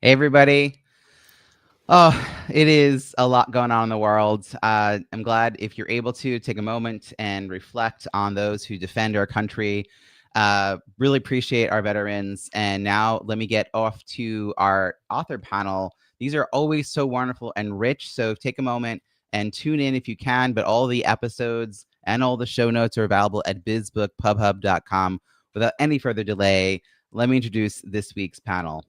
Hey, everybody. Oh, it is a lot going on in the world. I'm glad if you're able to take a moment and reflect on those who defend our country. Really appreciate our veterans. And now let me get off to our author panel. These are always so wonderful and rich. So take a moment and tune in if you can. But all the episodes and all the show notes are available at bizbookpubhub.com. Without any further delay, let me introduce this week's panel.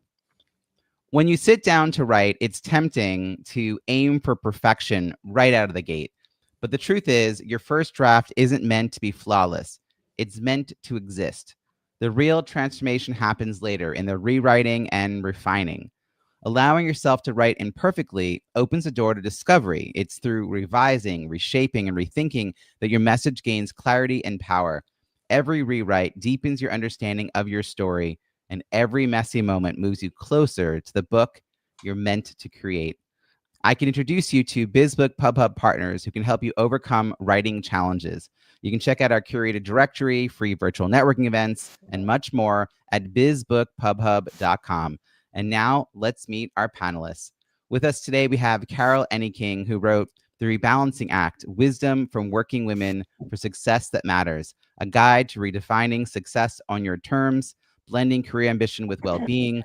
When you sit down to write, it's tempting to aim for perfection right out of the gate. But the truth is, your first draft isn't meant to be flawless. It's meant to exist. The real transformation happens later in the rewriting and refining. Allowing yourself to write imperfectly opens the door to discovery. It's through revising, reshaping, and rethinking that your message gains clarity and power. Every rewrite deepens your understanding of your story, and every messy moment moves you closer to the book you're meant to create. I can introduce you to BizBook PubHub partners who can help you overcome writing challenges. You can check out our curated directory, free virtual networking events, and much more at bizbookpubhub.com. And now let's meet our panelists. With us today, we have Carol Enneking, who wrote The Rebalancing Act, Wisdom from Working Women for Success That Matters, a guide to redefining success on your terms, blending career ambition with well-being.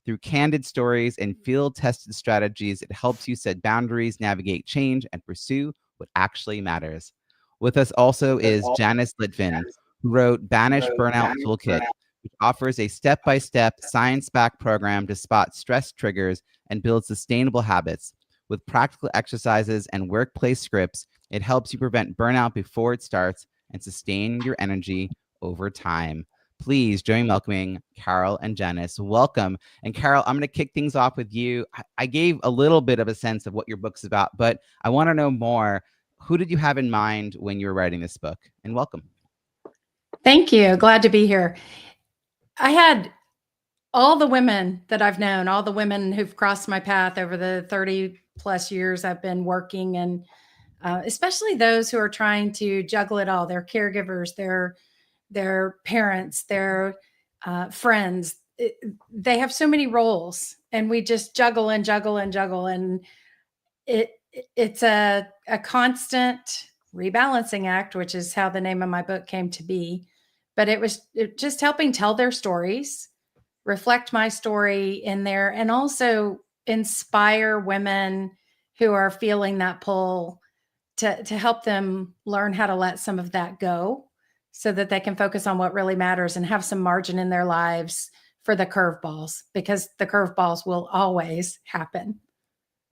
Through candid stories and field-tested strategies, it helps you set boundaries, navigate change, and pursue what actually matters. With us also is Janice Litvin, who wrote Banish Burnout Toolkit, which offers a step-by-step, science-backed program to spot stress triggers and build sustainable habits. With practical exercises and workplace scripts, it helps you prevent burnout before it starts and sustain your energy over time. Please join me welcoming Carol and Janice. Welcome. And Carol, I'm going to kick things off with you. I gave a little bit of a sense of what your book's about, but I want to know more. Who did you have in mind when you were writing this book? And welcome. Thank you. Glad to be here. I had all the women that I've known, all the women who've crossed my path over the 30 plus years I've been working, and especially those who are trying to juggle it all. They're caregivers, their parents, their friends. They have so many roles, and we just juggle and juggle and juggle. And it's a constant rebalancing act, which is how the name of my book came to be. But it was just helping tell their stories, reflect my story in there, and also inspire women who are feeling that pull to help them learn how to let some of that go so that they can focus on what really matters and have some margin in their lives for the curveballs, because the curveballs will always happen.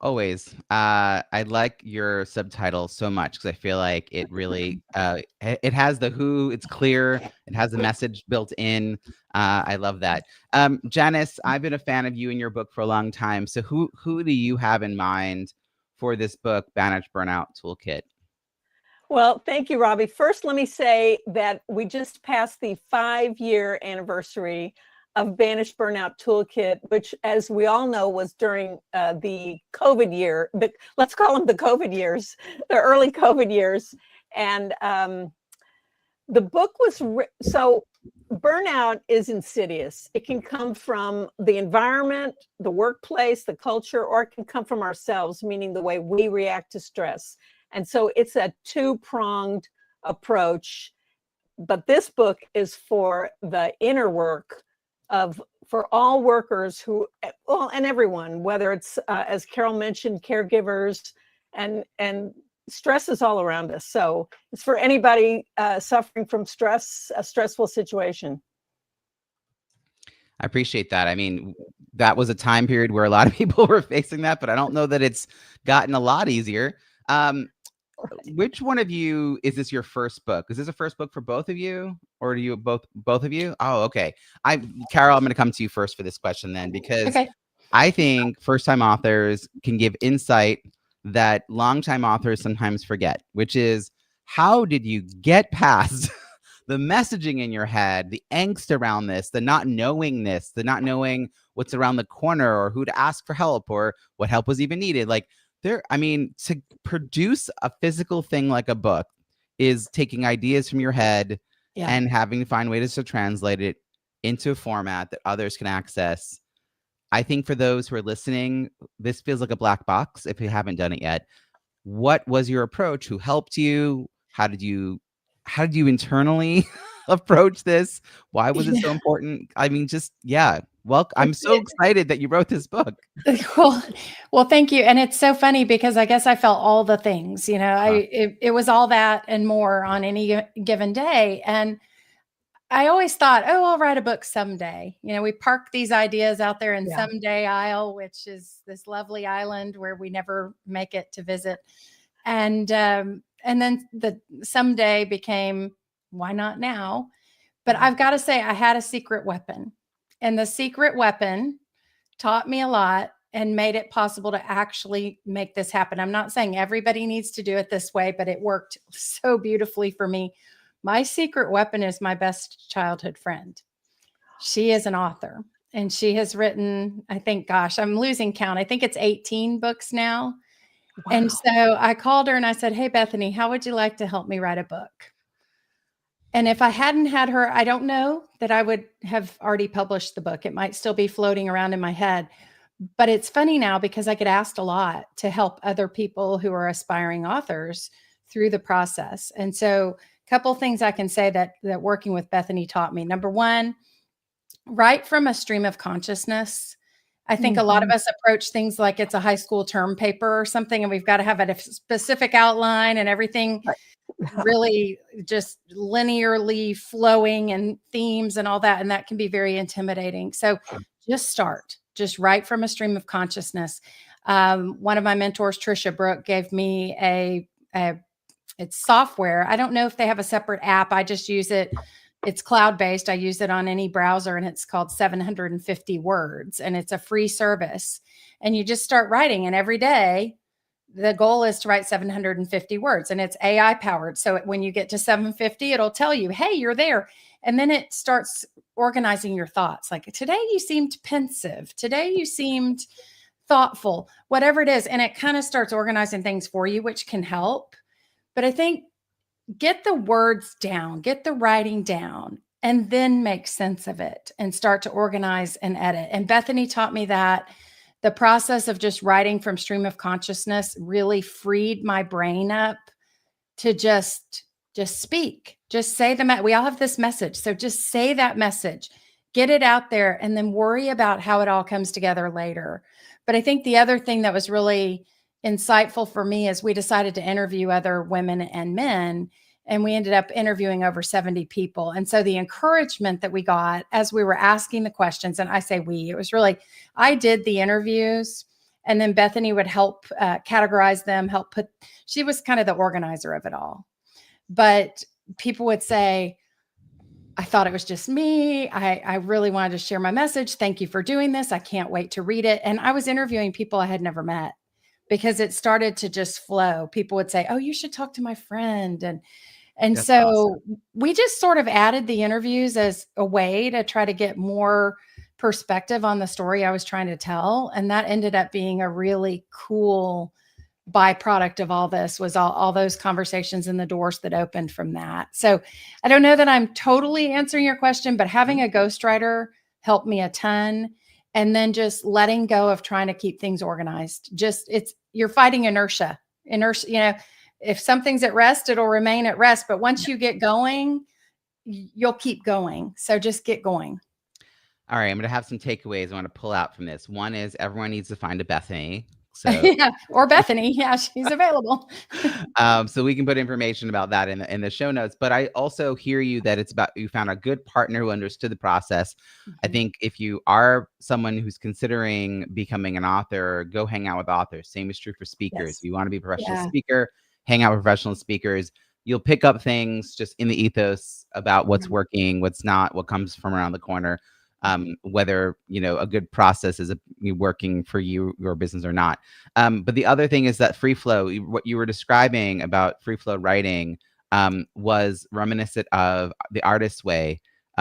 Always. I like your subtitle so much because I feel like it really it has the who, it's clear, it has the message built in. I love that. Janice, I've been a fan of you and your book for a long time. So who do you have in mind for this book, Banish Burnout Toolkit? Well, thank you, Robbie. First, let me say that we just passed the 5-year anniversary of Banish Burnout Toolkit, which, as we all know, was during the COVID year. Let's call them the COVID years, the early COVID years. And the book was so burnout is insidious. It can come from the environment, the workplace, the culture, or it can come from ourselves, meaning the way we react to stress. And so it's a two-pronged approach. But this book is for the inner work for all workers who, well, and everyone, whether it's, as Carol mentioned, caregivers, and stress is all around us. So it's for anybody suffering from stress, a stressful situation. I appreciate that. I mean, that was a time period where a lot of people were facing that, but I don't know that it's gotten a lot easier. Which one of you, is this your first book? Is this a first book for both of you, or do you both of you? Oh, okay. Carol, I'm going to come to you first for this question then, because I think first-time authors can give insight that long-time authors sometimes forget, which is, how did you get past the messaging in your head, the angst around this, the not knowing what's around the corner, or who to ask for help, or what help was even needed? Like, to produce a physical thing like a book is taking ideas from your head and having to find ways to translate it into a format that others can access. I think for those who are listening, this feels like a black box if you haven't done it yet. What was your approach? Who helped you? How did you internally approach this? Why was it so important? I mean, just, yeah. Well, I'm so excited that you wrote this book. Well, thank you. And it's so funny because I guess I felt all the things, you know, it was all that and more on any given day. And I always thought, oh, I'll write a book someday. You know, we park these ideas out there in Someday Isle, which is this lovely island where we never make it to visit. And then the someday became, why not now? But I've got to say, I had a secret weapon, and the secret weapon taught me a lot and made it possible to actually make this happen. I'm not saying everybody needs to do it this way, but it worked so beautifully for me. My secret weapon is my best childhood friend. She is an author, and she has written, I think, gosh, I'm losing count. I think it's 18 books now. Wow. And so I called her and I said, hey, Bethany, how would you like to help me write a book? And if I hadn't had her, I don't know that I would have already published the book. It might still be floating around in my head. But it's funny now because I get asked a lot to help other people who are aspiring authors through the process. And so a couple things I can say that working with Bethany taught me. Number one, write from a stream of consciousness. I think a lot of us approach things like it's a high school term paper or something, and we've got to have a specific outline and everything really just linearly flowing and themes and all that. And that can be very intimidating. So just write from a stream of consciousness. One of my mentors, Trisha Brooke, gave me it's software. I don't know if they have a separate app. I just use it. It's cloud-based. I use it on any browser, and it's called 750 Words, and it's a free service. And you just start writing, and every day the goal is to write 750 words, and it's AI powered. So when you get to 750, it'll tell you, hey, you're there. And then it starts organizing your thoughts. Like, today you seemed pensive. Today you seemed thoughtful, whatever it is. And it kind of starts organizing things for you, which can help. But I think get the words down, get the writing down, and then make sense of it and start to organize and edit. And Bethany taught me that the process of just writing from stream of consciousness really freed my brain up to just speak, just say we all have this message. So just say that message, get it out there, and then worry about how it all comes together later. But I think the other thing that was really insightful for me is we decided to interview other women and men, and we ended up interviewing over 70 people. And so the encouragement that we got as we were asking the questions, and I say it was really, I did the interviews, and then Bethany would help categorize them, she was kind of the organizer of it all. But people would say, I thought it was just me. I really wanted to share my message. Thank you for doing this. I can't wait to read it. And I was interviewing people I had never met because it started to just flow. People would say, oh, you should talk to my friend. And That's so awesome. We just sort of added the interviews as a way to try to get more perspective on the story I was trying to tell. And that ended up being a really cool byproduct of all this, was all those conversations and the doors that opened from that. So I don't know that I'm totally answering your question, but having a ghostwriter helped me a ton. And then just letting go of trying to keep things organized. You're fighting inertia, you know, if something's at rest, it'll remain at rest. But once you get going, you'll keep going. So just get going. All right. I'm going to have some takeaways I want to pull out from this. One is everyone needs to find a Bethany. So yeah, or Bethany. Yeah, she's available. So we can put information about that in the show notes. But I also hear you that it's about, you found a good partner who understood the process. I think if you are someone who's considering becoming an author, go hang out with authors. Same is true for speakers. Yes. If you want to be a professional speaker, hang out with professional speakers. You'll pick up things just in the ethos about what's working, what's not, what comes from around the corner. Whether, you know, a good process is working for you, your business or not. But the other thing is that free flow, what you were describing about free flow writing was reminiscent of The Artist's Way,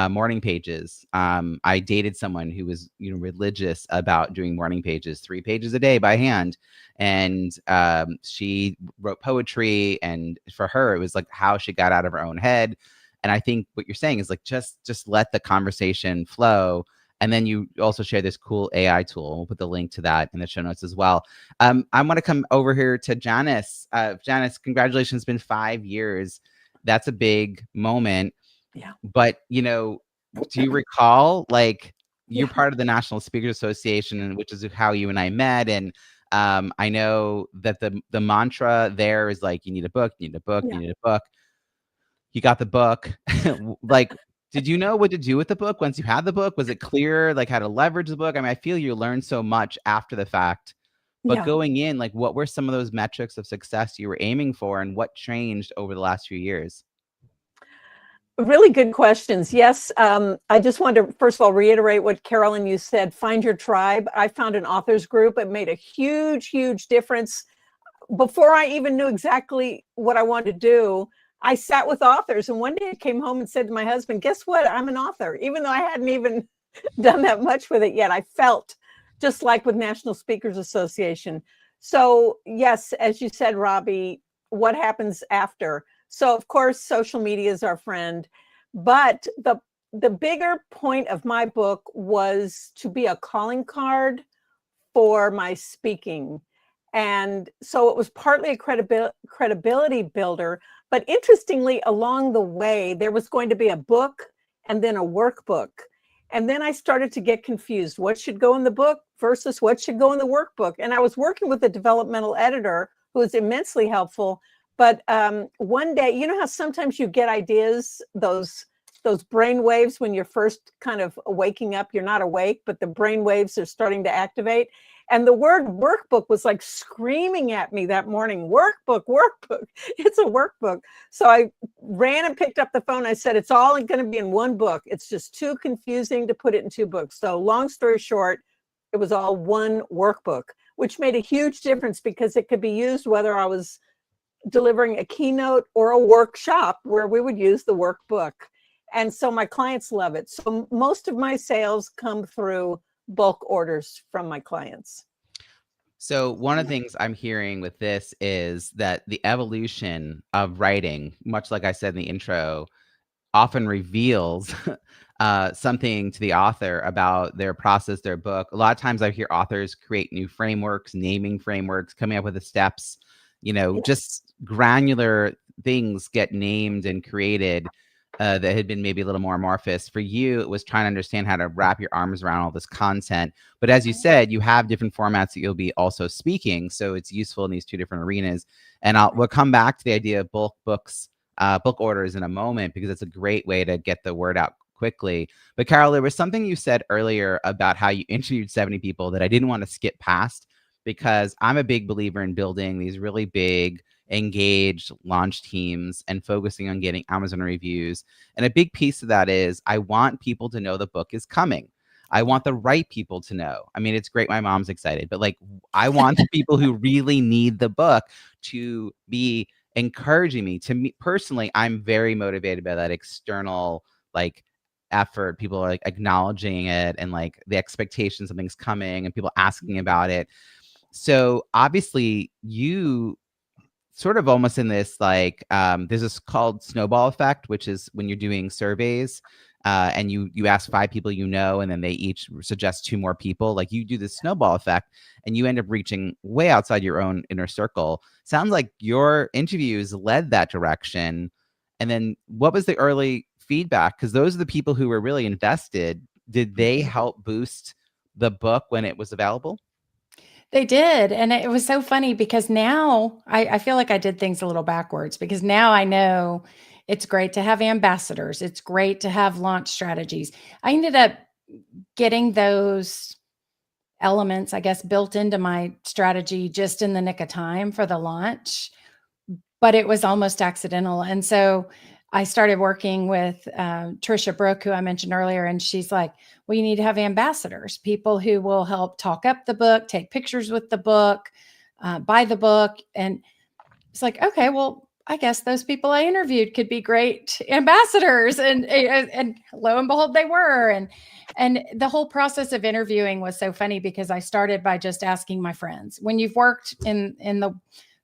morning pages. I dated someone who was, you know, religious about doing morning pages, 3 pages a day by hand. And she wrote poetry, and for her, it was like how she got out of her own head. And I think what you're saying is like, just let the conversation flow And then you also share this cool AI tool. We'll put the link to that in the show notes as well. I want to come over here to Janice. Janice, congratulations. It's been 5 years. That's a big moment. Yeah. But, you know, do you recall, like, you're Yeah. part of the National Speakers Association, which is how you and I met. And I know that the mantra there is like, you need a book, you need a book, Yeah. you need a book. You got the book. Like, did you know what to do with the book once you had the book? Was it clear, like, how to leverage the book? I mean, I feel you learned so much after the fact, but Yeah. going in, like, what were some of those metrics of success you were aiming for, and what changed over the last few years? Really good questions. Yes. I just wanted to, first of all, reiterate what Carolyn, you said, find your tribe. I found an authors group. It made a huge, huge difference. Before I even knew exactly what I wanted to do, I sat with authors. And one day I came home and said to my husband, guess what? I'm an author. Even though I hadn't even done that much with it yet, I felt just like with National Speakers Association. So yes, as you said, Robbie, what happens after? So of course, social media is our friend, but the bigger point of my book was to be a calling card for my speaking. And so it was partly a credibility builder, but interestingly, along the way, there was going to be a book and then a workbook. And then I started to get confused. What should go in the book versus what should go in the workbook? And I was working with a developmental editor who was immensely helpful. But one day, you know how sometimes you get ideas, those brain waves when you're first kind of waking up, you're not awake, but the brain waves are starting to activate. And the word workbook was like screaming at me that morning, workbook, workbook, it's a workbook. So I ran and picked up the phone. I said, it's all going to be in one book. It's just too confusing to put it in two books. So long story short, it was all one workbook, which made a huge difference because it could be used whether I was delivering a keynote or a workshop where we would use the workbook. And so my clients love it. So most of my sales come through bulk orders from my clients. So one of the things I'm hearing with this is that the evolution of writing, much like I said in the intro, often reveals something to the author about their process, their book. A lot of times I hear authors create new frameworks, naming frameworks, coming up with the steps, you know, just granular things get named and created that had been maybe a little more amorphous. For you, it was trying to understand how to wrap your arms around all this content. But as you said, you have different formats that you'll be also speaking. So it's useful in these two different arenas. And we'll come back to the idea of bulk books, book orders in a moment, because it's a great way to get the word out quickly. But Carol, there was something you said earlier about how you interviewed 70 people that I didn't want to skip past, because I'm a big believer in building these really big, engaged launch teams and focusing on getting Amazon reviews. And a big piece of that is I want people to know the book is coming. I want the right people to know. I mean, it's great my mom's excited, but like, I want the people who really need the book to be encouraging me. To me personally, I'm very motivated by that external like effort. People are like acknowledging it and like the expectation something's coming and people asking about it. So obviously you sort of almost in this like there's this called snowball effect, which is when you're doing surveys and you ask 5 people you know, and then they each suggest 2 more people. Like you do this snowball effect and you end up reaching way outside your own inner circle. Sounds like your interviews led that direction. And then what was the early feedback? Because those are the people who were really invested. Did they help boost the book when it was available? They did. And it was so funny because now I feel like I did things a little backwards, because now I know it's great to have ambassadors. It's great to have launch strategies. I ended up getting those elements, I guess, built into my strategy just in the nick of time for the launch, but it was almost accidental. And so I started working with Trisha Brook, who I mentioned earlier, and she's like, well, you need to have ambassadors, people who will help talk up the book, take pictures with the book, buy the book. And it's like, okay, well, I guess those people I interviewed could be great ambassadors. And lo and behold, they were. And the whole process of interviewing was so funny because I started by just asking my friends. When you've worked in the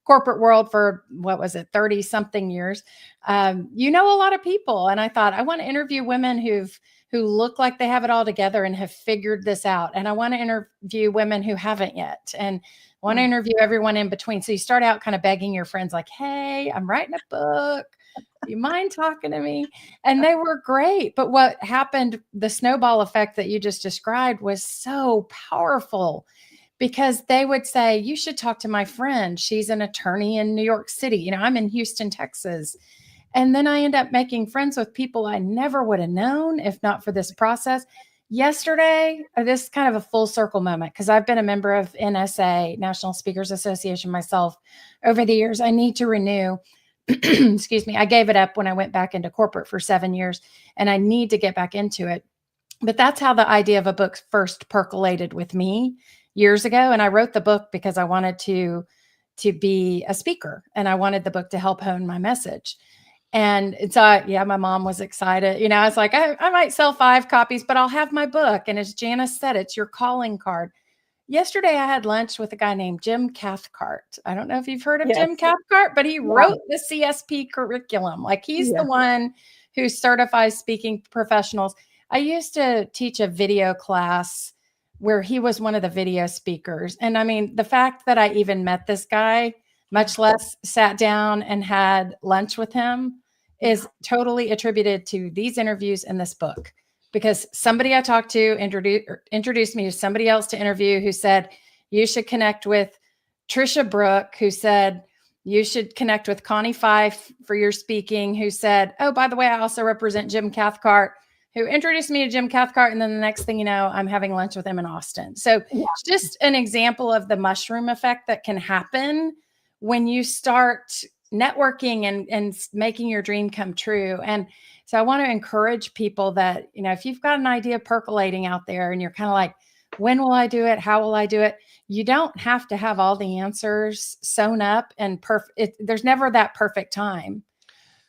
corporate world for, what was it, 30 something years, you know, a lot of people. And I thought, I want to interview women who've who look like they have it all together and have figured this out. And I want to interview women who haven't yet, and want to interview everyone in between. So you start out kind of begging your friends like, hey, I'm writing a book. Do you mind talking to me? And they were great. But what happened, the snowball effect that you just described, was so powerful, because they would say, you should talk to my friend. She's an attorney in New York City. You know, I'm in Houston, Texas. And then I end up making friends with people I never would have known if not for this process. Yesterday, this is kind of a full circle moment, because I've been a member of NSA, National Speakers Association, myself over the years. I need to renew. Excuse me. I gave it up when I went back into corporate for 7 years, and I need to get back into it. But that's how the idea of a book first percolated with me years ago. And I wrote the book because I wanted to be a speaker, and I wanted the book to help hone my message. And so, yeah, my mom was excited. You know, I was like, I might sell 5 copies, but I'll have my book. And as Janice said, it's your calling card. Yesterday, I had lunch with a guy named Jim Cathcart. I don't know if you've heard of Jim Cathcart, but he wrote the CSP curriculum. Like, he's the one who certifies speaking professionals. I used to teach a video class where he was one of the video speakers. And I mean, the fact that I even met this guy, much less sat down and had lunch with him, is totally attributed to these interviews in this book. Because somebody I talked to introduced me to somebody else to interview, who said, you should connect with Trisha Brook, who said, you should connect with Connie Fife for your speaking, who said, oh, by the way, I also represent Jim Cathcart, who introduced me to Jim Cathcart. And then the next thing you know, I'm having lunch with him in Austin. So it's just an example of the mushroom effect that can happen when you start networking and making your dream come true. And so I want to encourage people that, you know, if you've got an idea percolating out there and you're kind of like, when will I do it? How will I do it? You don't have to have all the answers sewn up and perfect. There's never that perfect time.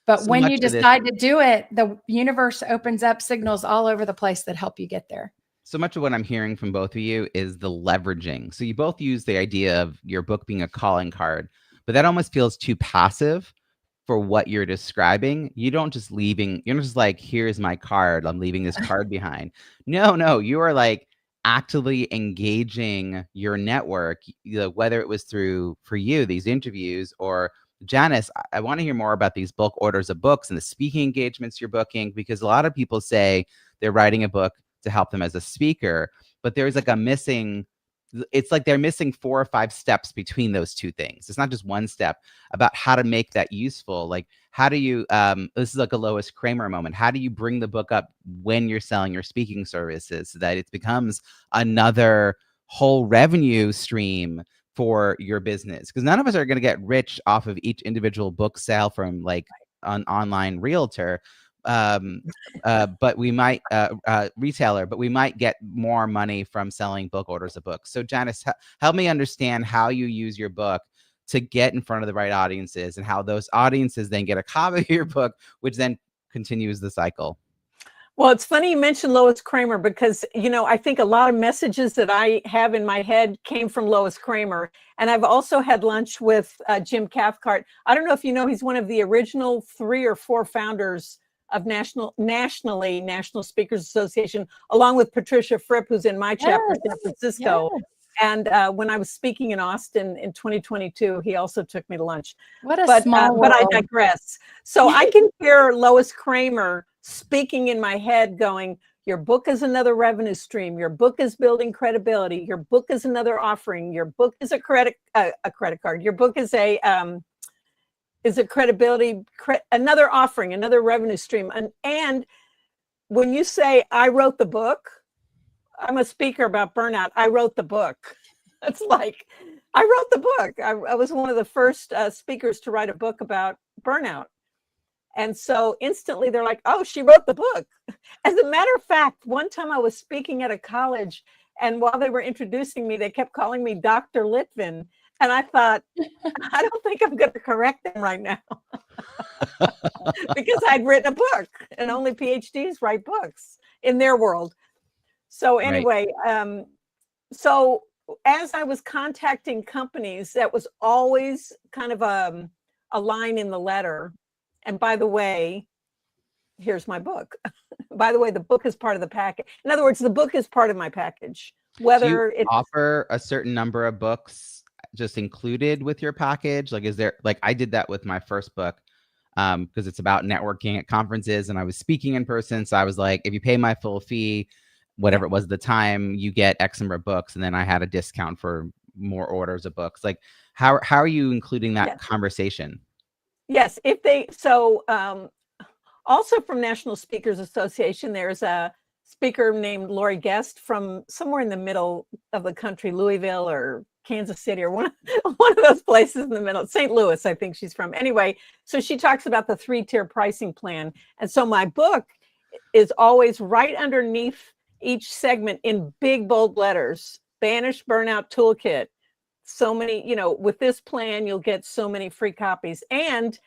But So when much you of this- decide to do it, the universe opens up signals all over the place that help you get there. So much of what I'm hearing from both of you is the leveraging. So you both use the idea of your book being a calling card, but that almost feels too passive for what you're describing. You're not just like, here's my card, I'm leaving this card behind. No, you are like actively engaging your network, you know, whether it was through, for you, these interviews, or Janice, I want to hear more about these bulk orders of books and the speaking engagements you're booking, because a lot of people say they're writing a book to help them as a speaker, but there's like it's like they're missing 4 or 5 steps between those two things. It's not just one step about how to make that useful. Like, how do you, this is like a Lois Kramer moment. How do you bring the book up when you're selling your speaking services so that it becomes another whole revenue stream for your business? Because none of us are going to get rich off of each individual book sale from like an online realtor. But we might retailer, but we might get more money from selling bulk orders of books. So Janice, help me understand how you use your book to get in front of the right audiences, and how those audiences then get a copy of your book, which then continues the cycle. Well, it's funny you mentioned Lois Kramer, because, you know, I think a lot of messages that I have in my head came from Lois Kramer. And I've also had lunch with Jim Cathcart. I don't know if you know, he's one of the original 3 or 4 founders of National Speakers Association, along with Patricia Fripp, who's in my chapter, San Francisco. Yes. And when I was speaking in Austin in 2022, he also took me to lunch. What a small world. But I digress. So I can hear Lois Kramer speaking in my head going, your book is another revenue stream. Your book is building credibility. Your book is another offering. Your book is a credit card. Your book is a credibility, another offering, another revenue stream. And when you say, I wrote the book, I'm a speaker about burnout, I wrote the book. It's like, I wrote the book. I was one of the first speakers to write a book about burnout. And so instantly they're like, oh, she wrote the book. As a matter of fact, one time I was speaking at a college, and while they were introducing me, they kept calling me Dr. Litvin. And I thought, I don't think I'm going to correct them right now. Because I'd written a book, and only PhDs write books in their world. So anyway, so as I was contacting companies, that was always kind of a line in the letter. And by the way, here's my book. By the way, the book is part of the package. In other words, the book is part of my package. Do Whether you it's offer a certain number of books just included with your package? Like, is there, like, I did that with my first book because it's about networking at conferences and I was speaking in person. So I was like, if you pay my full fee, whatever it was at the time, you get X number of books. And then I had a discount for more orders of books. Like, how are you including that conversation? Yes, if they, so also from National Speakers Association, there's a speaker named Lori Guest from somewhere in the middle of the country, Louisville or Kansas City or one of those places in the middle. St. Louis, I think she's from. Anyway, so she talks about the 3-tier pricing plan. And so my book is always right underneath each segment in big, bold letters, Banish Burnout Toolkit. So many, you know, with this plan, you'll get so many free copies. And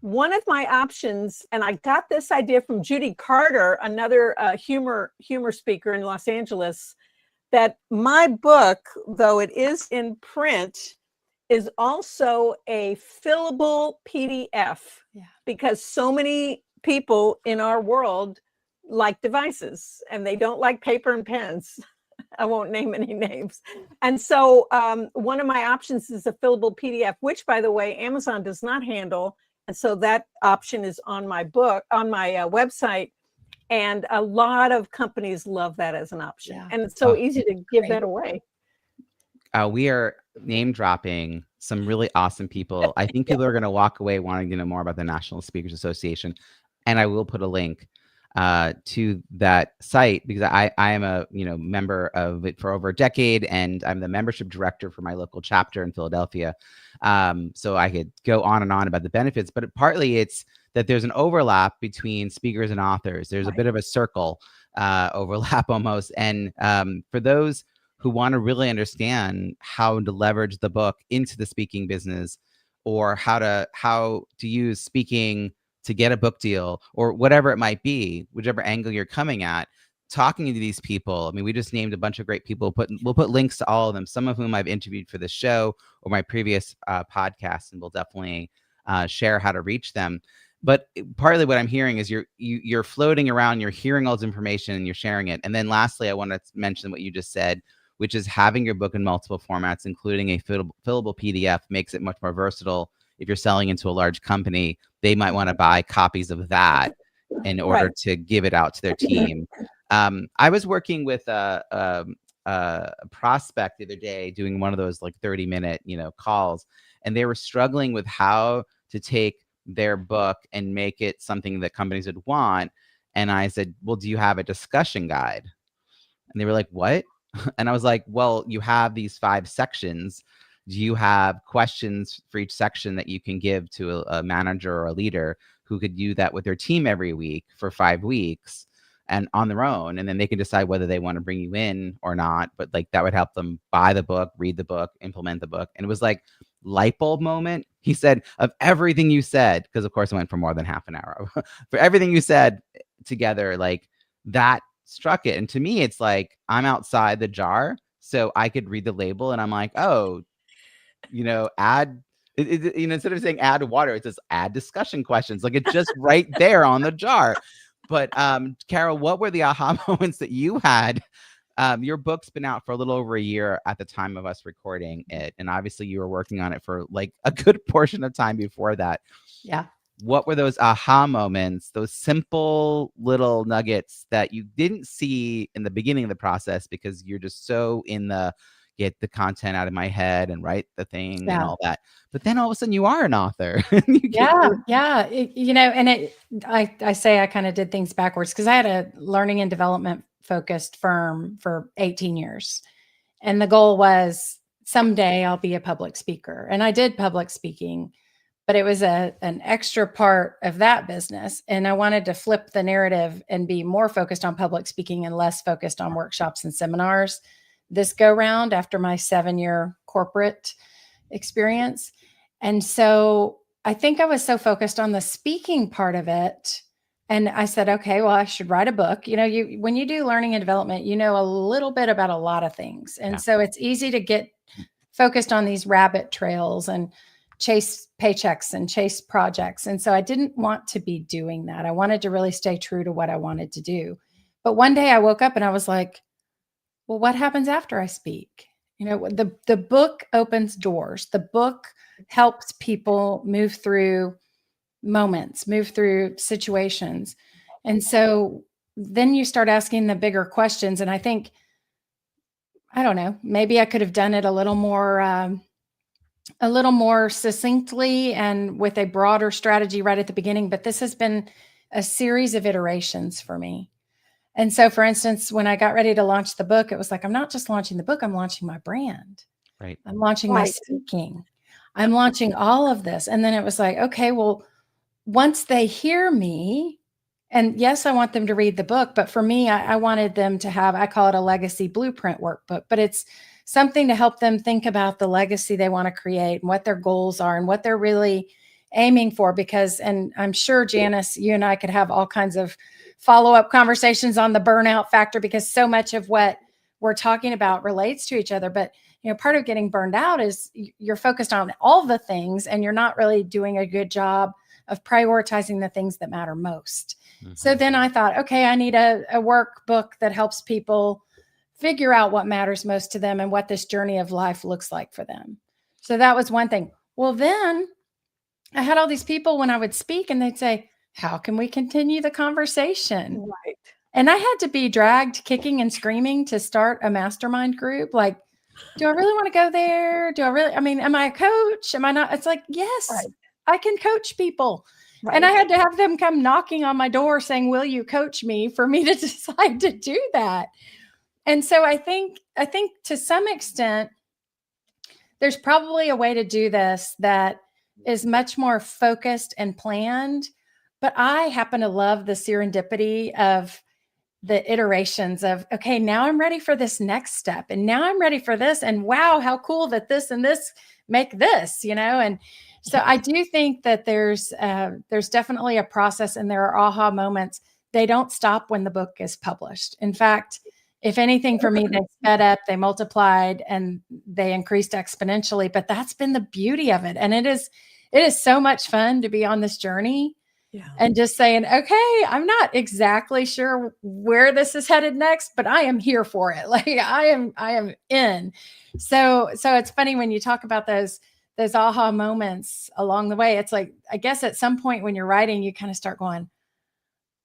one of my options, and I got this idea from Judy Carter, another humor speaker in Los Angeles, that my book, though it is in print, is also a fillable PDF because so many people in our world like devices and they don't like paper and pens. I won't name any names. And so one of my options is a fillable PDF, which, by the way, Amazon does not handle. And so that option is on my book, on my website. And a lot of companies love that as an option. Yeah. And it's so easy to give that away. We are name dropping some really awesome people. I think people are going to walk away wanting to know more about the National Speakers Association. And I will put a link to that site because I am a member of it for over a decade, and I'm the membership director for my local chapter in Philadelphia. So I could go on and on about the benefits, but partly it's that there's an overlap between speakers and authors. There's a bit of a circle overlap almost. And for those who want to really understand how to leverage the book into the speaking business, or how to use speaking to get a book deal, or whatever it might be, whichever angle you're coming at, talking to these people. I mean, we just named a bunch of great people. We'll put links to all of them, some of whom I've interviewed for this show or my previous podcast, and we'll definitely share how to reach them. But partly what I'm hearing is you're floating around, you're hearing all this information and you're sharing it. And then lastly, I want to mention what you just said, which is having your book in multiple formats, including a fillable PDF, makes it much more versatile. If you're selling into a large company, they might want to buy copies of that in order to give it out to their team. I was working with a prospect the other day doing one of those like 30-minute, calls, and they were struggling with how to take their book and make it something that companies would want. And I said, well, do you have a discussion guide? And they were like, what? And I was like, well, you have these 5 sections. Do you have questions for each section that you can give to a manager or a leader who could do that with their team every week for 5 weeks and on their own? And then they can decide whether they want to bring you in or not. But like that would help them buy the book, read the book, implement the book. And it was like light bulb moment. He said, of everything you said, because of course it went for more than half an hour, for everything you said together, like that struck it. And to me, it's like I'm outside the jar, so I could read the label and I'm like, oh, add, instead of saying add water, it says add discussion questions. Like it's just right there on the jar. But Carol, what were the aha moments that you had? Your book's been out for a little over a year at the time of us recording it. And obviously you were working on it for like a good portion of time before that. Yeah. What were those aha moments, those simple little nuggets that you didn't see in the beginning of the process because you're just so in the get the content out of my head and write the thing and all that. But then all of a sudden you are an author. Yeah. I say I kind of did things backwards because I had a learning and development focused firm for 18 years. And the goal was someday I'll be a public speaker. And I did public speaking, but it was an extra part of that business. And I wanted to flip the narrative and be more focused on public speaking and less focused on workshops and seminars this go round after my 7-year corporate experience. And so I think I was so focused on the speaking part of it. And I said, okay, well, I should write a book. When you do learning and development, a little bit about a lot of things. And so it's easy to get focused on these rabbit trails and chase paychecks and chase projects. And so I didn't want to be doing that. I wanted to really stay true to what I wanted to do. But one day I woke up and I was like, well, what happens after I speak? You know, the book opens doors. The book helps people move through moments, move through situations. And so then you start asking the bigger questions. And I think, I don't know, maybe I could have done it a little more succinctly and with a broader strategy right at the beginning. But this has been a series of iterations for me. And so, for instance, when I got ready to launch the book, it was like, I'm not just launching the book, I'm launching my brand. Right. I'm launching my speaking. I'm launching all of this. And then it was like, okay, well, once they hear me, and yes, I want them to read the book, but for me, I wanted them to have, I call it a legacy blueprint workbook, but it's something to help them think about the legacy they want to create and what their goals are and what they're really aiming for. Because, and I'm sure, Janice, you and I could have all kinds of follow-up conversations on the burnout factor, because so much of what we're talking about relates to each other. But, you know, part of getting burned out is you're focused on all the things and you're not really doing a good job of prioritizing the things that matter most. Mm-hmm. So then I thought, okay, I need a workbook that helps people figure out what matters most to them and what this journey of life looks like for them. So that was one thing. Well, then I had all these people when I would speak and they'd say, how can we continue the conversation? Right. And I had to be dragged kicking and screaming to start a mastermind group. Like, do I really want to go there? Am I a coach? Am I not? It's like, yes, right. I can coach people. Right. And I had to have them come knocking on my door saying, will you coach me, for me to decide to do that? And so I think to some extent, there's probably a way to do this that is much more focused and planned. But I happen to love the serendipity of the iterations of, okay, now I'm ready for this next step. And now I'm ready for this. And wow, how cool that this and this make this, you know? And so I do think that there's definitely a process and there are aha moments. They don't stop when the book is published. In fact, if anything, for me, they sped up, they multiplied, and they increased exponentially. But that's been the beauty of it. And it is so much fun to be on this journey. Yeah. And just saying, okay, I'm not exactly sure where this is headed next, but I am here for it. Like I am in. So it's funny when you talk about those aha moments along the way. It's like, I guess at some point when you're writing, you kind of start going,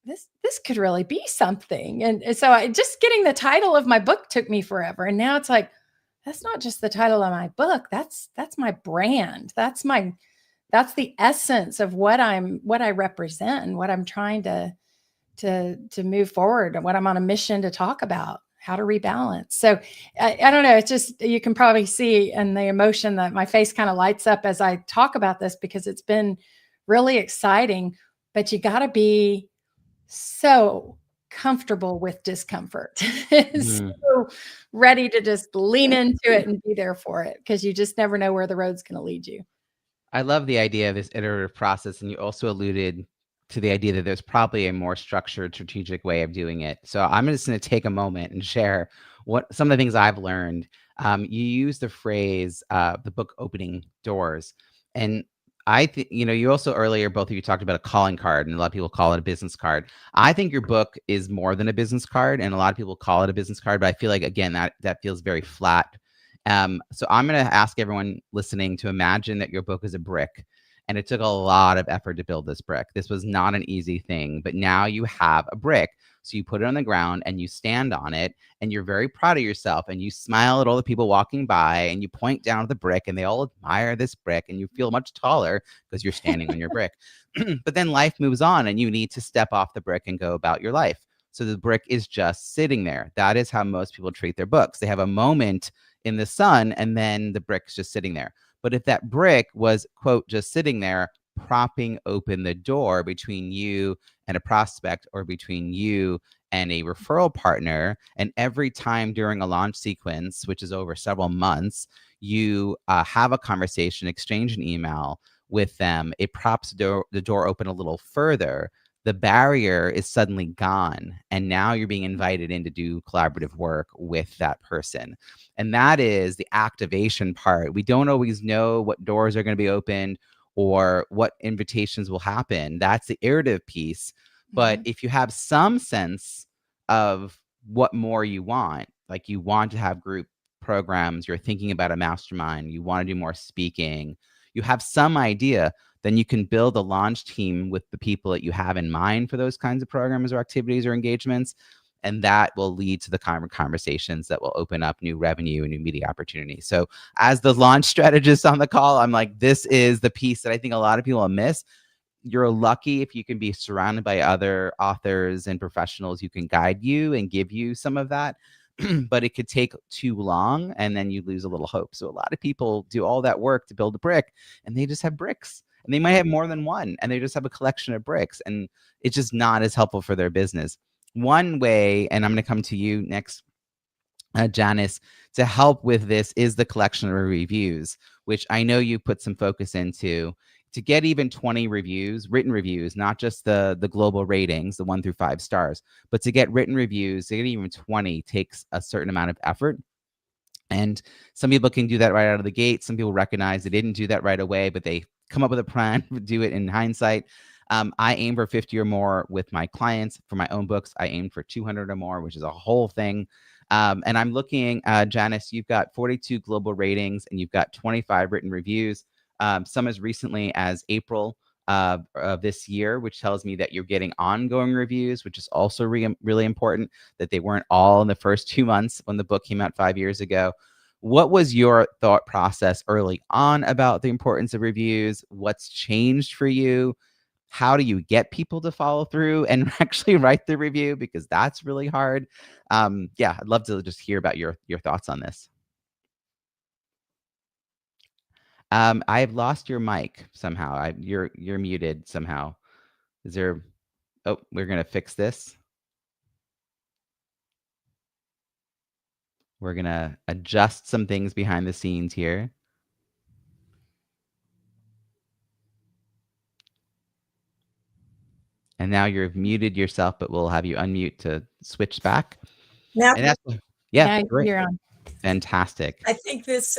this could really be something. And so just getting the title of my book took me forever. And now it's like, that's not just the title of my book. That's my brand. That's the essence of what I represent and what I'm trying to move forward and what I'm on a mission to talk about, how to rebalance. So I don't know. It's just, you can probably see in the emotion that my face kind of lights up as I talk about this, because it's been really exciting, but you got to be so comfortable with discomfort. So ready to just lean into it and be there for it, because you just never know where the road's going to lead you. I love the idea of this iterative process. And you also alluded to the idea that there's probably a more structured, strategic way of doing it. So I'm just going to take a moment and share what some of the things I've learned. You use the phrase, the book opening doors. And I think, you also earlier, both of you talked about a calling card, and a lot of people call it a business card. I think your book is more than a business card, and a lot of people call it a business card, but I feel like, again, that feels very flat. So I'm going to ask everyone listening to imagine that your book is a brick, and it took a lot of effort to build this brick. This was not an easy thing, but now you have a brick. So you put it on the ground and you stand on it, and you're very proud of yourself, and you smile at all the people walking by, and you point down at the brick, and they all admire this brick, and you feel much taller because you're standing on your brick. But then life moves on, and you need to step off the brick and go about your life. So the brick is just sitting there. That is how most people treat their books. They have a moment in the sun, and then the brick's just sitting there. But if that brick was, quote, just sitting there, propping open the door between you and a prospect, or between you and a referral partner, and every time during a launch sequence, which is over several months, you have a conversation, exchange an email with them, it props the door open a little further. the barrier is suddenly gone. And now you're being invited in to do collaborative work with that person. And that is the activation part. We don't always know what doors are going to be opened or what invitations will happen. That's the iterative piece. But if you have some sense of what more you want, like you want to have group programs, you're thinking about a mastermind, you want to do more speaking, you have some idea, then you can build a launch team with the people that you have in mind for those kinds of programs or activities or engagements. And that will lead to the kind of conversations that will open up new revenue and new media opportunities. So as the launch strategist on the call, I'm like, this is the piece that I think a lot of people will miss. You're lucky if you can be surrounded by other authors and professionals who can guide you and give you some of that. But it could take too long and then you lose a little hope. So a lot of people do all that work to build a brick and they just have bricks, and they might have more than one and they just have a collection of bricks, and it's just not as helpful for their business. One way, and I'm going to come to you next, Janice, to help with this is the collection of reviews, which I know you put some focus into. To get even 20 reviews, written reviews, not just the global ratings, the 1 through 5 stars, but to get written reviews, to get even 20 takes a certain amount of effort. And some people can do that right out of the gate. Some people recognize they didn't do that right away, but they come up with a plan to do it in hindsight. I aim for 50 or more with my clients. For my own books, I aim for 200 or more, which is a whole thing. And I'm looking, Janice, you've got 42 global ratings and you've got 25 written reviews. Some as recently as April of this year, which tells me that you're getting ongoing reviews, which is also really important, that they weren't all in the first 2 months when the book came out 5 years ago. What was your thought process early on about the importance of reviews? What's changed for you? How do you get people to follow through and actually write the review? Because that's really hard. Yeah, I'd love to just hear about your thoughts on this. I've lost your mic somehow. You're muted somehow. Is there? Oh, we're gonna fix this. We're gonna adjust some things behind the scenes here. And now you've muted yourself, but we'll have you unmute to switch back. Now, And that's, yeah, great. You're on. Fantastic. I think this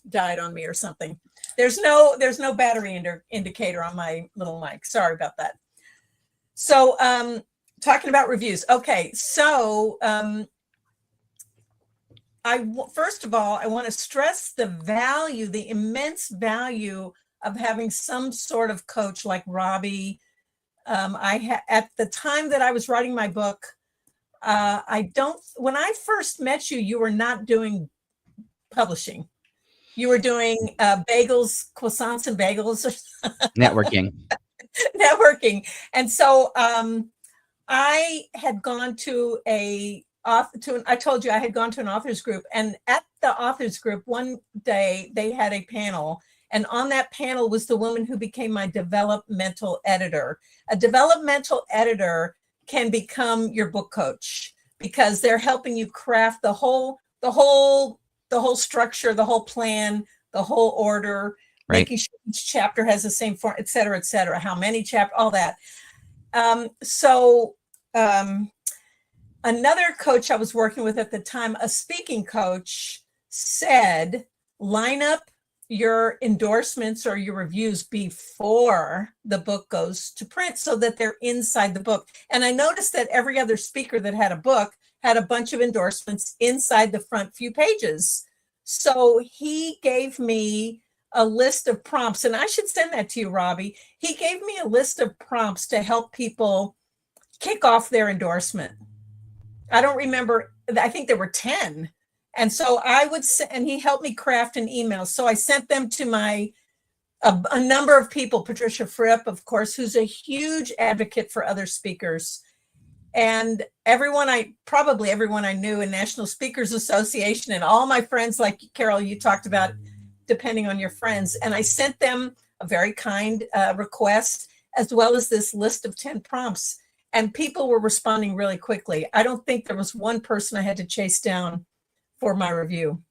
died on me or something. There's no battery indicator on my little mic. Sorry about that. So talking about reviews. Okay, so first of all, I want to stress the value, the immense value of having some sort of coach like Robbie. At the time that I was writing my book, when I first met you, you were not doing publishing. You were doing bagels, croissants and bagels. Networking. Networking. And so I had gone to I told you I had gone to an authors group, and at the authors group one day they had a panel, and on that panel was the woman who became my developmental editor. A developmental editor can become your book coach because they're helping you craft the whole structure, the whole plan, the whole order, right, making sure each chapter has the same form, et cetera, how many chapters, all that. Another coach I was working with at the time, a speaking coach, said, line up your endorsements or your reviews before the book goes to print so that they're inside the book. And I noticed that every other speaker that had a book had a bunch of endorsements inside the front few pages. So he gave me a list of prompts, and I should send that to you, Robbie. He gave me a list of prompts to help people kick off their endorsement. I don't remember, I think there were 10. And so and he helped me craft an email. So I sent them to a number of people, Patricia Fripp, of course, who's a huge advocate for other speakers. And probably everyone I knew in National Speakers Association, and all my friends, like Carol, you talked about, depending on your friends. And I sent them a very kind request, as well as this list of 10 prompts. And people were responding really quickly. I don't think there was one person I had to chase down for my review.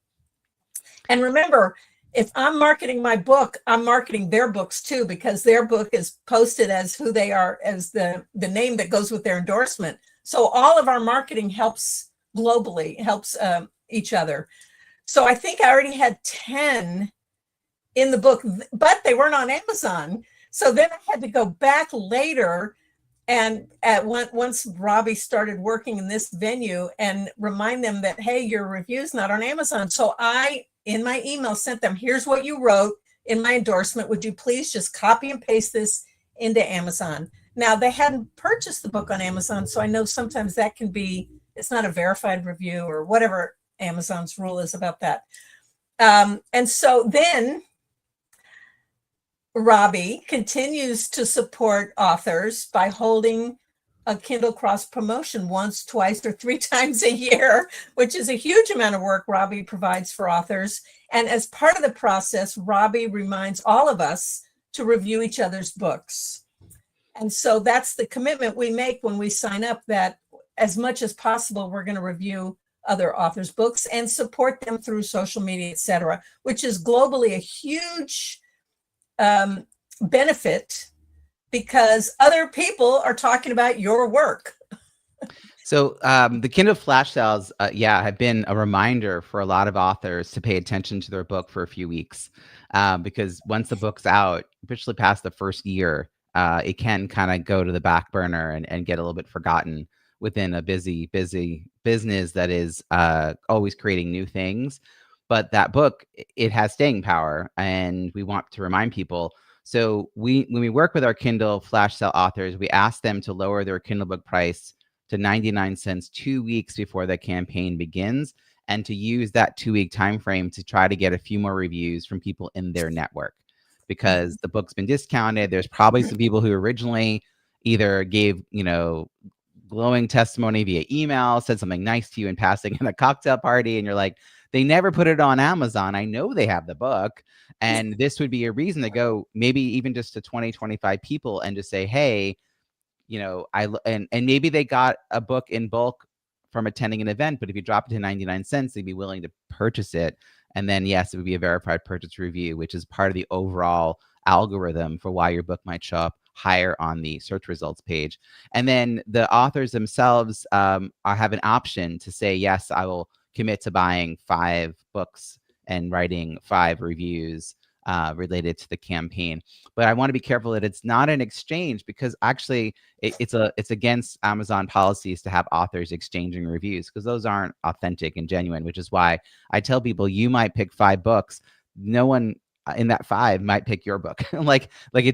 And remember, if I'm marketing my book, I'm marketing their books too, because their book is posted as who they are, as the name that goes with their endorsement. So all of our marketing helps globally, helps each other. So I think I already had 10 in the book, but they weren't on Amazon. So then I had to go back later and once Robbie started working in this venue and remind them that, hey, your review's not on Amazon. So I, in my email, sent them, here's what you wrote in my endorsement. Would you please just copy and paste this into Amazon? Now, they hadn't purchased the book on Amazon, so I know sometimes that can be, it's not a verified review or whatever Amazon's rule is about that. And so then Robbie continues to support authors by holding a Kindle cross promotion once, twice, or 3 times a year, which is a huge amount of work Robbie provides for authors. And as part of the process, Robbie reminds all of us to review each other's books. And so that's the commitment we make when we sign up, that as much as possible, we're going to review other authors' books and support them through social media, et cetera, which is globally a huge benefit, because other people are talking about your work. So the Kindle flash sales, have been a reminder for a lot of authors to pay attention to their book for a few weeks, because once the book's out, officially past the first year, it can kind of go to the back burner and get a little bit forgotten within a busy business that is always creating new things. But that book, it has staying power, and we want to remind people. So when we work with our Kindle flash sale authors, we ask them to lower their Kindle book price to 99 cents 2 weeks before the campaign begins, and to use that 2-week time frame to try to get a few more reviews from people in their network, because the book's been discounted. There's probably some people who originally either gave, glowing testimony via email, said something nice to you in passing at a cocktail party, and you're like, they never put it on Amazon. I know they have the book. And this would be a reason to go, maybe even just to 20, 25 people, and just say, hey, and maybe they got a book in bulk from attending an event, but if you drop it to 99 cents, they'd be willing to purchase it. And then, yes, it would be a verified purchase review, which is part of the overall algorithm for why your book might show up higher on the search results page. And then the authors themselves have an option to say, yes, I will commit to buying 5 books and writing 5 reviews related to the campaign. But I want to be careful that it's not an exchange, because actually it's against Amazon policies to have authors exchanging reviews, because those aren't authentic and genuine, which is why I tell people, you might pick 5 books. No one in that 5 might pick your book. like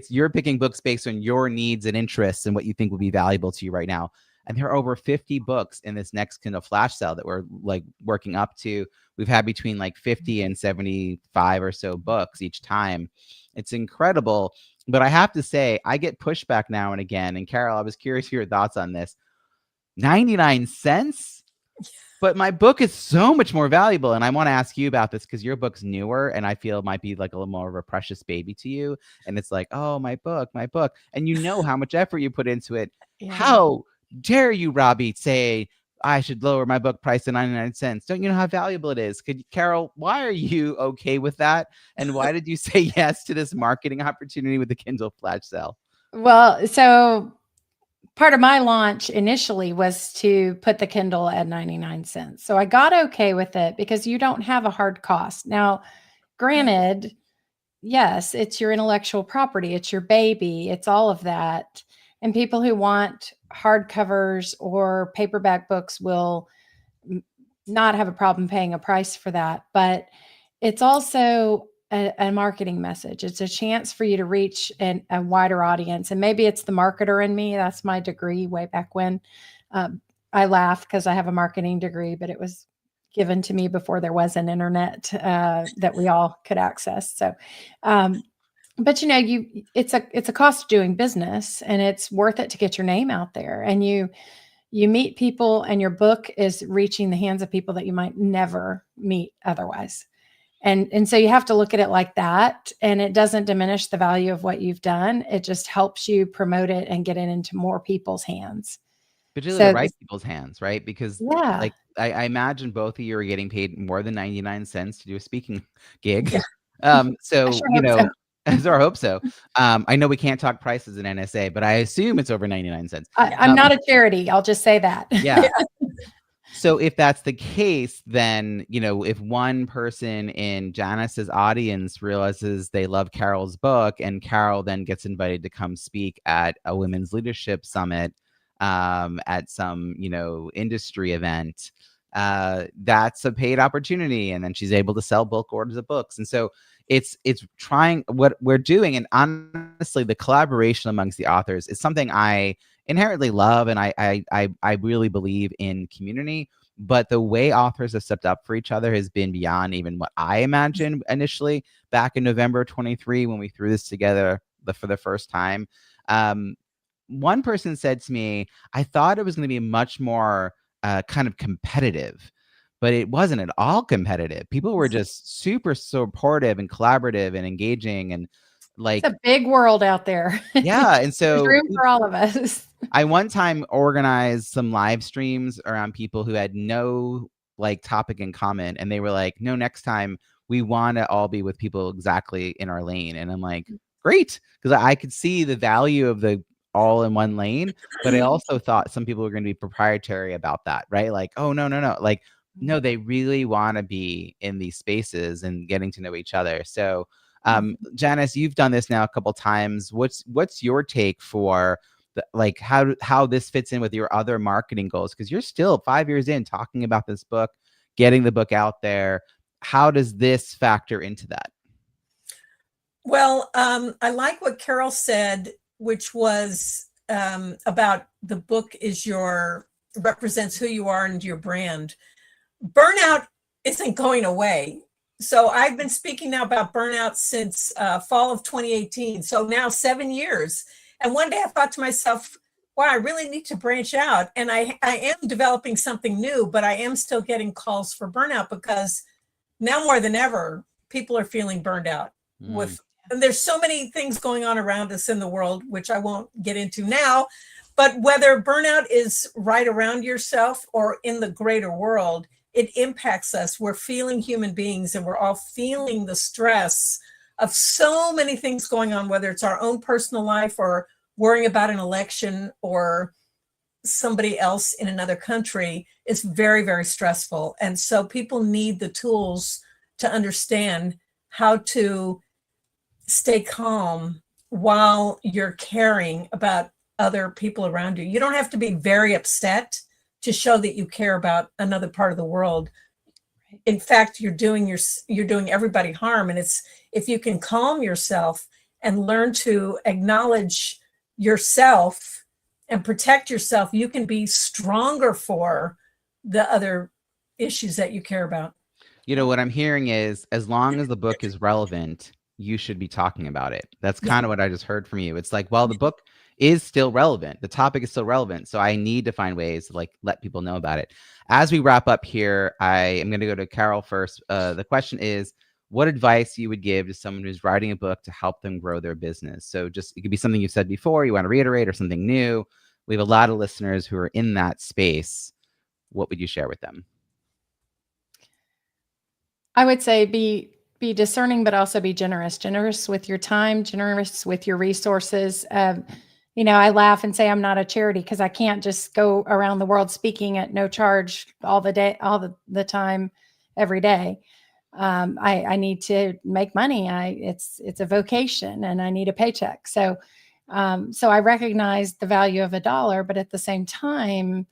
you're picking books based on your needs and interests and what you think will be valuable to you right now. And there are over 50 books in this next Kindle flash sale that we're working up to. We've had between 50 and 75 or so books each time. It's incredible. But I have to say, I get pushback now and again. And Carol, I was curious for your thoughts on this. 99 cents? But my book is so much more valuable. And I want to ask you about this, because your book's newer and I feel it might be a little more of a precious baby to you. And it's like, oh, my book. And you know how much effort you put into it. Yeah. How dare you, Robbie, say I should lower my book price to 99 cents? Don't you know how valuable it is? Carol, why are you okay with that? And why did you say yes to this marketing opportunity with the Kindle flash sale? Well, so part of my launch initially was to put the Kindle at 99 cents. So I got okay with it because you don't have a hard cost. Now, granted, yes, it's your intellectual property. It's your baby. It's all of that. And people who want hardcovers or paperback books will not have a problem paying a price for that. But it's also a marketing message. It's a chance for you to reach a wider audience. And maybe it's the marketer in me. That's my degree way back when. I laugh because I have a marketing degree, but it was given to me before there was an internet that we all could access. So, but it's a cost of doing business, and it's worth it to get your name out there. And you meet people, and your book is reaching the hands of people that you might never meet otherwise. And so you have to look at it like that, and it doesn't diminish the value of what you've done. It just helps you promote it and get it into more people's hands. Particularly the right people's hands, right? Because I imagine both of you are getting paid more than 99 cents to do a speaking gig. So, sure hope so. so I hope so. I know we can't talk prices in NSA, but I assume it's over 99 cents. I'm not a charity. I'll just say that. Yeah. So if that's the case, then, if one person in Janice's audience realizes they love Carol's book and Carol then gets invited to come speak at a women's leadership summit, at some, industry event, that's a paid opportunity. And then she's able to sell bulk orders of books. And so it's trying what we're doing. And honestly, the collaboration amongst the authors is something I inherently love, and I really believe in community. But the way authors have stepped up for each other has been beyond even what I imagined initially back in November 23 when we threw this together for the first time. One person said to me, I thought it was going to be much more kind of competitive, but it wasn't at all competitive. People were just super supportive and collaborative and engaging, and like, it's a big world out there. yeah. And so there's room for all of us. I one time organized some live streams around people who had no topic in common, and they were like, no, next time we want to all be with people exactly in our lane. And I'm like, great, because I could see the value of the all in one lane, but I also thought some people were going to be proprietary about that, right? Like, oh, no, no, they really want to be in these spaces and getting to know each other. So Janice, you've done this now a couple times. What's your take for how this fits in with your other marketing goals? Because you're still 5 years in talking about this book, getting the book out there. How does this factor into that? Well, I like what Carol said, which was about the book represents who you are and your brand. Burnout isn't going away. So I've been speaking now about burnout since fall of 2018. So now 7 years. And one day I thought to myself, wow, I really need to branch out. And I am developing something new, but I am still getting calls for burnout because now more than ever, people are feeling burned out and there's so many things going on around us in the world, which I won't get into now. But whether burnout is right around yourself or in the greater world, it impacts us. We're feeling human beings, and we're all feeling the stress of so many things going on, whether it's our own personal life or worrying about an election or somebody else in another country. Is very, very stressful. And so people need the tools to understand how to stay calm while you're caring about other people around you. You don't have to be very upset to show that you care about another part of the world. In fact, you're doing everybody harm. And it's, if you can calm yourself and learn to acknowledge yourself and protect yourself, you can be stronger for the other issues that you care about. What I'm hearing is, as long as the book is relevant, you should be talking about it. That's kind of what I just heard from you. It's like, well, the book is still relevant. The topic is still relevant. So I need to find ways to let people know about it. As we wrap up here, I am going to go to Carol first. The question is, what advice you would give to someone who's writing a book to help them grow their business? So it could be something you've said before, you want to reiterate, or something new. We have a lot of listeners who are in that space. What would you share with them? I would say be discerning, but also be generous with your time, generous with your resources. I laugh and say I'm not a charity because I can't just go around the world speaking at no charge all the time, every day. I need to make money. It's a vocation and I need a paycheck. So I recognize the value of $1, but at the same time,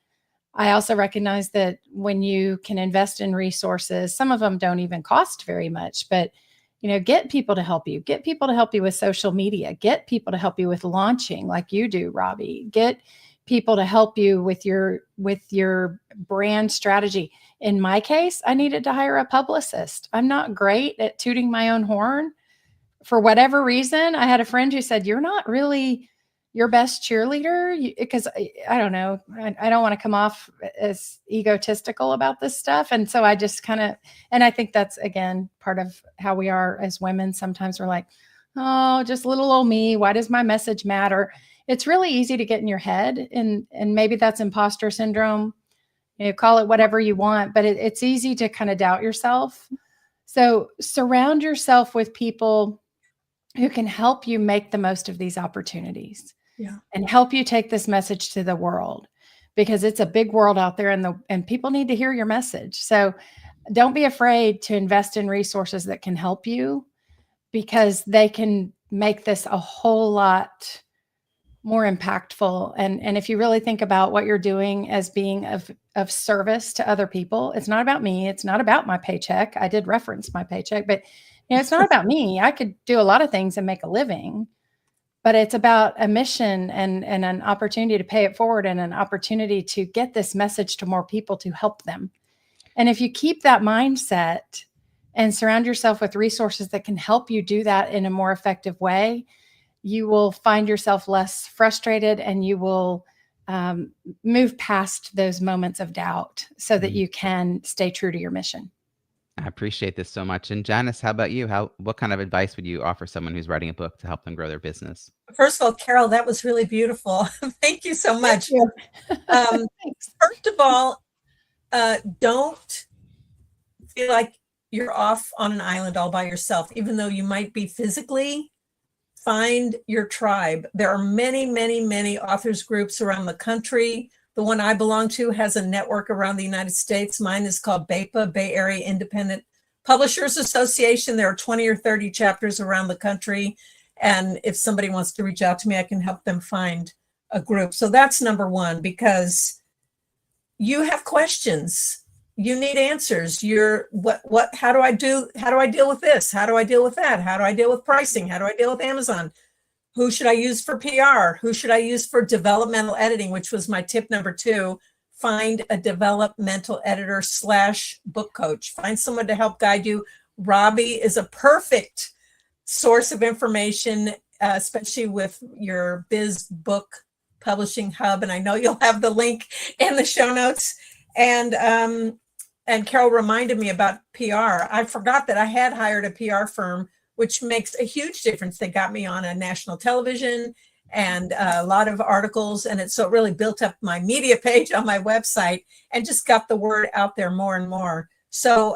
I also recognize that when you can invest in resources, some of them don't even cost very much, but get people to help you. Get people to help you with social media. Get people to help you with launching like you do, Robbie. Get people to help you with your brand strategy. In my case, I needed to hire a publicist. I'm not great at tooting my own horn. For whatever reason, I had a friend who said, you're not really your best cheerleader, because I don't know, I don't want to come off as egotistical about this stuff. And so I just and I think that's, again, part of how we are as women. Sometimes we're like, oh, just little old me. Why does my message matter? It's really easy to get in your head, and maybe that's imposter syndrome. Call it whatever you want, but it's easy to kind of doubt yourself. So surround yourself with people who can help you make the most of these opportunities. Yeah. And help you take this message to the world, because it's a big world out there, and people need to hear your message. So don't be afraid to invest in resources that can help you, because they can make this a whole lot more impactful. And if you really think about what you're doing as being of service to other people, it's not about me. It's not about my paycheck. I did reference my paycheck, but it's not about me. I could do a lot of things and make a living, but it's about a mission and an opportunity to pay it forward, and an opportunity to get this message to more people to help them. And if you keep that mindset and surround yourself with resources that can help you do that in a more effective way, you will find yourself less frustrated, and you will move past those moments of doubt so that you can stay true to your mission. I appreciate this so much. And Janice, how about you? What kind of advice would you offer someone who's writing a book to help them grow their business? First of all, Carol, that was really beautiful. Thank you so much. Thank you. Thanks. First of all, don't feel like you're off on an island all by yourself, even though you might be physically. Find your tribe. There are many, many, many authors groups around the country. The one I belong to has a network around the United States. Mine is called BAPA, Bay Area Independent Publishers Association. There are 20 or 30 chapters around the country. And if somebody wants to reach out to me, I can help them find a group. So that's number one, because you have questions. You need answers. How do I deal with this? How do I deal with that? How do I deal with pricing? How do I deal with Amazon? Who should I use for PR? Who should I use for developmental editing, which was my tip number 2. Find a developmental editor / book coach. Find someone to help guide you. Robbie is a perfect source of information, especially with your Biz Book Publishing Hub. And I know you'll have the link in the show notes. And Carol reminded me about PR. I forgot that I had hired a PR firm, which makes a huge difference. They got me on a national television and a lot of articles. And so it really built up my media page on my website and just got the word out there more and more. So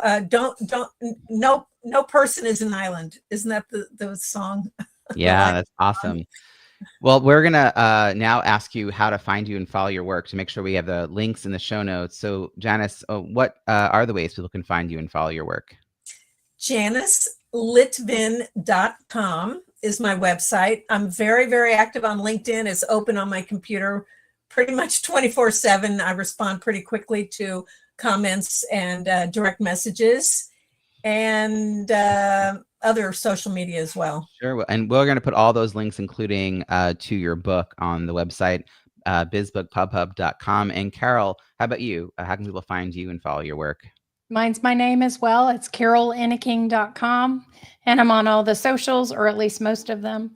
no person is an island. Isn't that the song? Yeah, that's awesome. Well, we're going to now ask you how to find you and follow your work, to make sure we have the links in the show notes. So Janice, what are the ways people can find you and follow your work? JaniceLitvin.com is my website. I'm very, very active on LinkedIn. It's open on my computer pretty much 24/7. I respond pretty quickly to comments and direct messages, and other social media as well. Sure. And we're going to put all those links, including to your book, on the website, bizbookpubhub.com. And Carol, how about you? How can people find you and follow your work? Mine's my name as well. It's carolenneking.com. And I'm on all the socials, or at least most of them.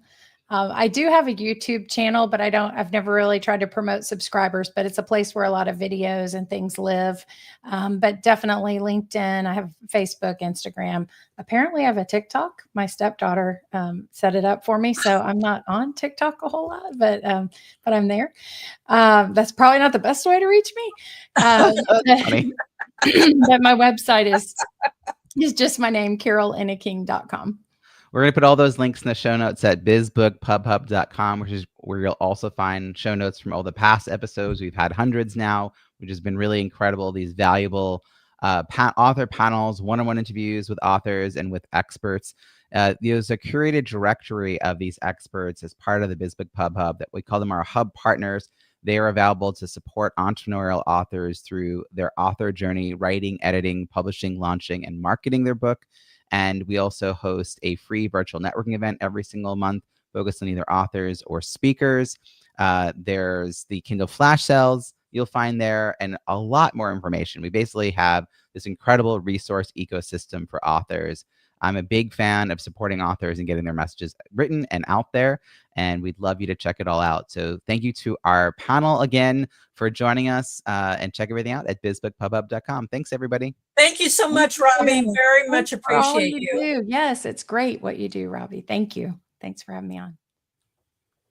I do have a YouTube channel, but I've never really tried to promote subscribers, but it's a place where a lot of videos and things live. But definitely LinkedIn. I have Facebook, Instagram. Apparently I have a TikTok. My stepdaughter set it up for me. So I'm not on TikTok a whole lot, but I'm there. That's probably not the best way to reach me. But my website is just my name, carolenneking.com. We're going to put all those links in the show notes at bizbookpubhub.com, which is where you'll also find show notes from all the past episodes. We've had hundreds now, which has been really incredible. These valuable author panels, one-on-one interviews with authors and with experts. There's a curated directory of these experts as part of the BizBook Pub Hub that we call them our hub partners. They are available to support entrepreneurial authors through their author journey, writing, editing, publishing, launching, and marketing their book. And we also host a free virtual networking event every single month focused on either authors or speakers. There's the Kindle flash sales you'll find there, and a lot more information. We basically have this incredible resource ecosystem for authors. I'm a big fan of supporting authors and getting their messages written and out there, and we'd love you to check it all out. So thank you to our panel again for joining us, and check everything out at bizbookpubhub.com. Thanks, everybody. Thank you so much, Robbie. Very much appreciate you. Yes, it's great what you do, Robbie. Thank you. Thanks for having me on.